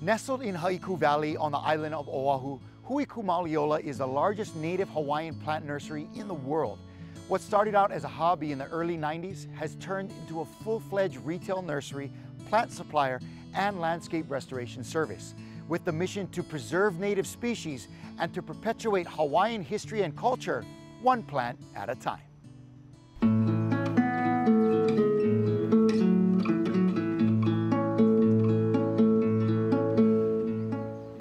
Nestled in Haiku Valley on the island of Oahu, Hui Kū Maoli Ola is the largest native Hawaiian plant nursery in the world. What started out as a hobby in the early 90s has turned into a full-fledged retail nursery, plant supplier, and landscape restoration service, with the mission to preserve native species and to perpetuate Hawaiian history and culture, one plant at a time.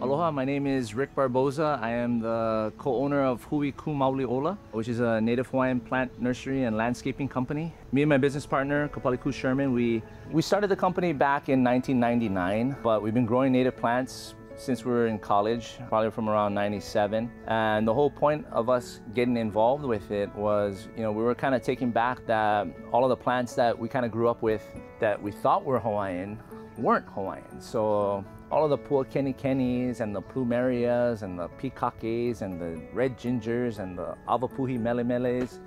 Aloha, my name is Rick Barboza. I am the co-owner of Hui Kū Maoli Ola, which is a Native Hawaiian plant nursery and landscaping company. Me and my business partner, Schirman, we started the company back in 1999, but we've been growing native plants since we were in college, probably from around 97. And the whole point of us getting involved with it was, we were kind of taking back that all of the plants that we kind of grew up with that we thought were Hawaiian weren't Hawaiian. So all of the puakenikenis and the plumerias and the pikakes and the red gingers and the avapuhi melemeles,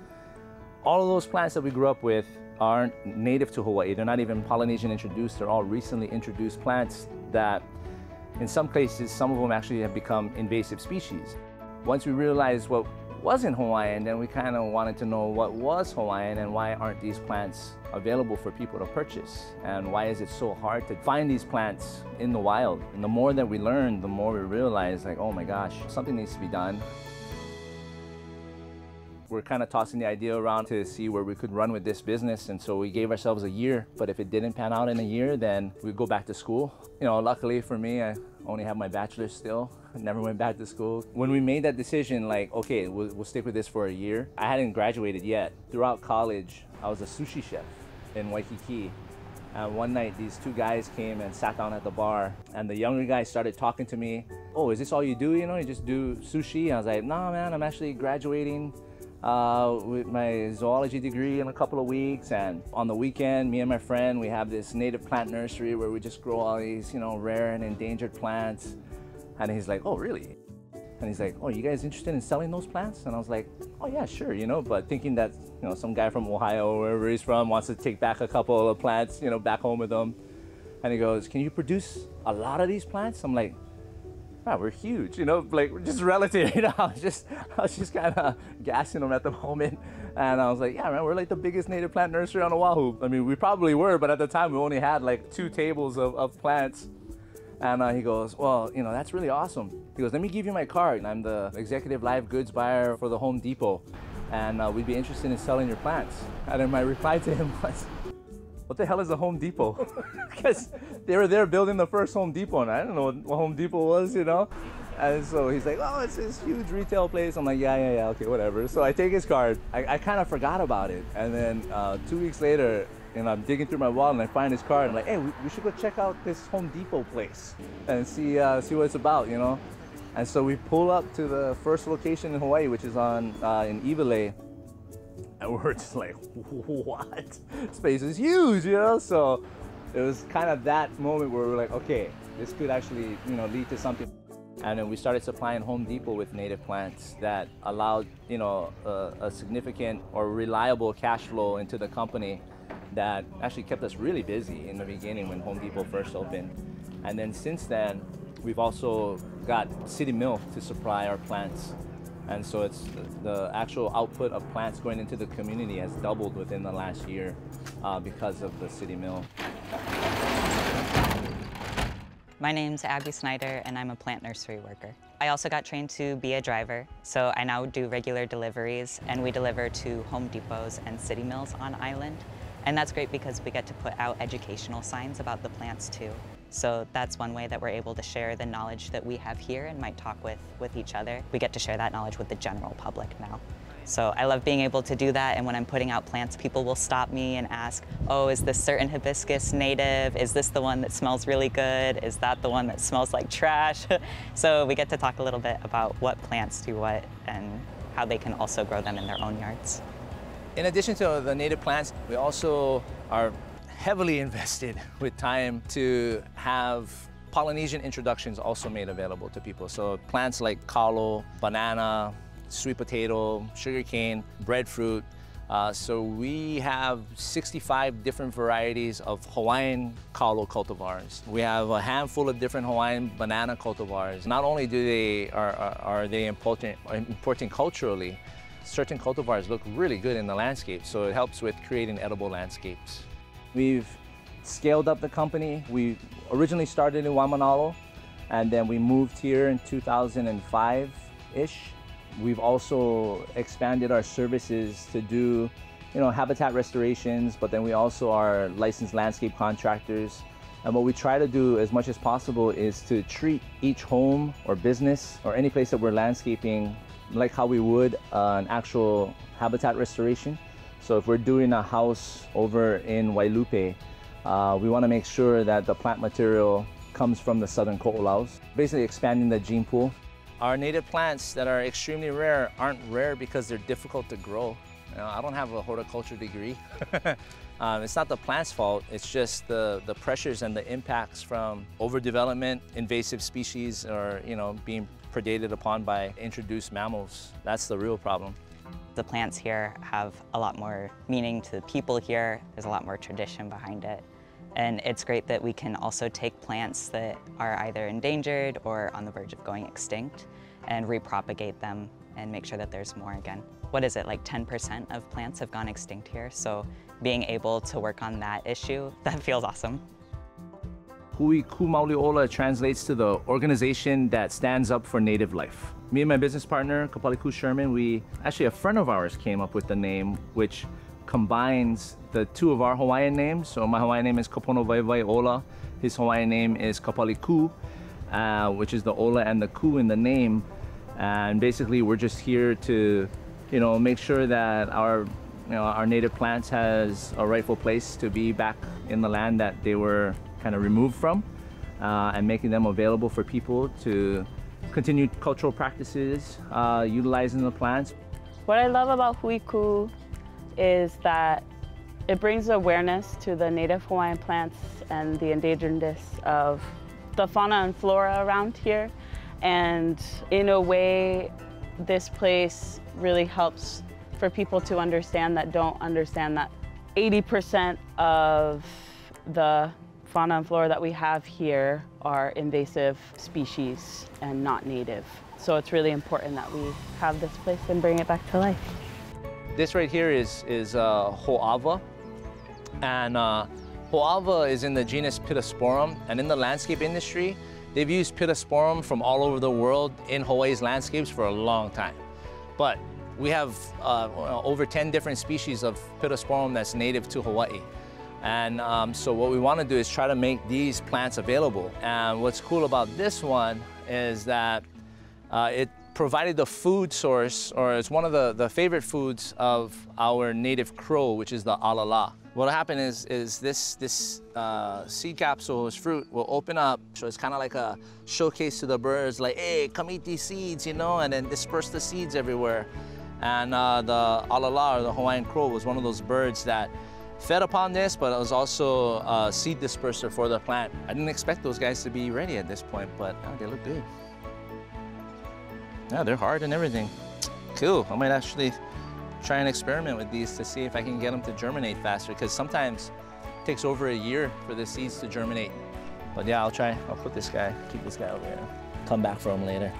all of those plants that we grew up with aren't native to Hawaii. They're not even Polynesian introduced. They're all recently introduced plants that in some cases, some of them actually have become invasive species. Once we realized what wasn't Hawaiian, then we kind of wanted to know what was Hawaiian and why aren't these plants available for people to purchase? And why is it so hard to find these plants in the wild? And the more that we learned, the more we realized, like, oh my gosh, something needs to be done. We're kind of tossing the idea around to see where we could run with this business, and so we gave ourselves a year. But if it didn't pan out in a year, then we'd go back to school. Luckily for me, I only have my bachelor's still. I never went back to school. When we made that decision, like, okay, we'll stick with this for a year, I hadn't graduated yet. Throughout college, I was a sushi chef in Waikiki. And one night, these two guys came and sat down at the bar, and the younger guy started talking to me. Oh, is this all you do? You just do sushi? I was like, nah, man, I'm actually graduating with my zoology degree in a couple of weeks, and on the weekend, me and my friend, we have this native plant nursery where we just grow all these, rare and endangered plants. And he's like, oh, really? And he's like, oh, you guys interested in selling those plants? And I was like, oh yeah, sure, but thinking that, some guy from Ohio or wherever he's from wants to take back a couple of plants, back home with him. And he goes, can you produce a lot of these plants? I'm like, wow, we're huge, like we're just relative, I was just kind of gassing them at the moment. And I was like, yeah, man, we're like the biggest native plant nursery on Oahu. I mean, we probably were, but at the time we only had like 2 tables of plants. And he goes, well, that's really awesome. He goes, let me give you my card. I'm the executive live goods buyer for the Home Depot, and we'd be interested in selling your plants. And then my reply to him was, what the hell is a Home Depot? Because they were there building the first Home Depot, and I didn't know what Home Depot was, And so he's like, oh, it's this huge retail place. I'm like, yeah, okay, whatever. So I take his card. I kind of forgot about it. And then 2 weeks later, I'm digging through my wallet and I find his card. I'm like, hey, we should go check out this Home Depot place and see what it's about, And so we pull up to the first location in Hawaii, which is in Iwilei. And we're just like, what? Space is huge, So it was kind of that moment where we're like, okay, this could actually, lead to something. And then we started supplying Home Depot with native plants that allowed, a significant or reliable cash flow into the company that actually kept us really busy in the beginning when Home Depot first opened. And then since then, we've also got City Mill to supply our plants. And so it's the actual output of plants going into the community has doubled within the last year because of the City Mill. My name's Abby Snyder, and I'm a plant nursery worker. I also got trained to be a driver, so I now do regular deliveries, and we deliver to Home Depots and City Mills on island. And that's great because we get to put out educational signs about the plants too. So that's one way that we're able to share the knowledge that we have here and might talk with each other. We get to share that knowledge with the general public now. So I love being able to do that, and when I'm putting out plants, people will stop me and ask, oh, is this certain hibiscus native? Is this the one that smells really good? Is that the one that smells like trash? So we get to talk a little bit about what plants do what and how they can also grow them in their own yards. In addition to the native plants, we also are heavily invested with time to have Polynesian introductions also made available to people. So plants like kalo, banana, sweet potato, sugarcane, breadfruit, So we have 65 different varieties of Hawaiian kalo cultivars. We have a handful of different Hawaiian banana cultivars. Not only are they important culturally, certain cultivars look really good in the landscape, so it helps with creating edible landscapes. We've scaled up the company. We originally started in Waimanalo, and then we moved here in 2005-ish. We've also expanded our services to do, habitat restorations, but then we also are licensed landscape contractors. And what we try to do as much as possible is to treat each home or business or any place that we're landscaping like how we would an actual habitat restoration. So if we're doing a house over in Wailupe, we want to make sure that the plant material comes from the southern ko'olaus, basically expanding the gene pool. Our native plants that are extremely rare aren't rare because they're difficult to grow. I don't have a horticulture degree. It's not the plant's fault, it's just the pressures and the impacts from overdevelopment, invasive species, or being predated upon by introduced mammals. That's the real problem. The plants here have a lot more meaning to the people here. There's a lot more tradition behind it. And it's great that we can also take plants that are either endangered or on the verge of going extinct and repropagate them and make sure that there's more again. What is it, like 10% of plants have gone extinct here? So being able to work on that issue, that feels awesome. Hui Kū Maoli Ola translates to the organization that stands up for native life. Me and my business partner, Schirman, actually a friend of ours came up with the name, which combines the two of our Hawaiian names. So my Hawaiian name is Kapono Vaivai Ola. His Hawaiian name is Kapali Kū, which is the Ola and the Kū in the name. And basically we're just here to, make sure that our native plants has a rightful place to be back in the land that they were kind of removed from, and making them available for people to continue cultural practices, utilizing the plants. What I love about Hui Kū is that it brings awareness to the native Hawaiian plants and the endangeredness of the fauna and flora around here. And in a way, this place really helps for people to understand that don't understand that 80% of the fauna and flora that we have here are invasive species and not native. So it's really important that we have this place and bring it back to life. This right here is Ho'ava, and Ho'ava is in the genus Pittosporum, and in the landscape industry, they've used Pittosporum from all over the world in Hawaii's landscapes for a long time. But we have over 10 different species of Pittosporum that's native to Hawaii. And so what we want to do is try to make these plants available. And what's cool about this one is that it provided the food source, or it's one of the favorite foods of our native crow, which is the alala. What'll happen is this seed capsule, this fruit, will open up. So it's kind of like a showcase to the birds, like, hey, come eat these seeds, and then disperse the seeds everywhere. And the alala, or the Hawaiian crow, was one of those birds that fed upon this, but it was also a seed disperser for the plant. I didn't expect those guys to be ready at this point, but they look good. Yeah, they're hard and everything. Cool, I might actually try and experiment with these to see if I can get them to germinate faster, because sometimes it takes over a year for the seeds to germinate. But yeah, I'll put this guy, keep this guy over here. Come back for him later.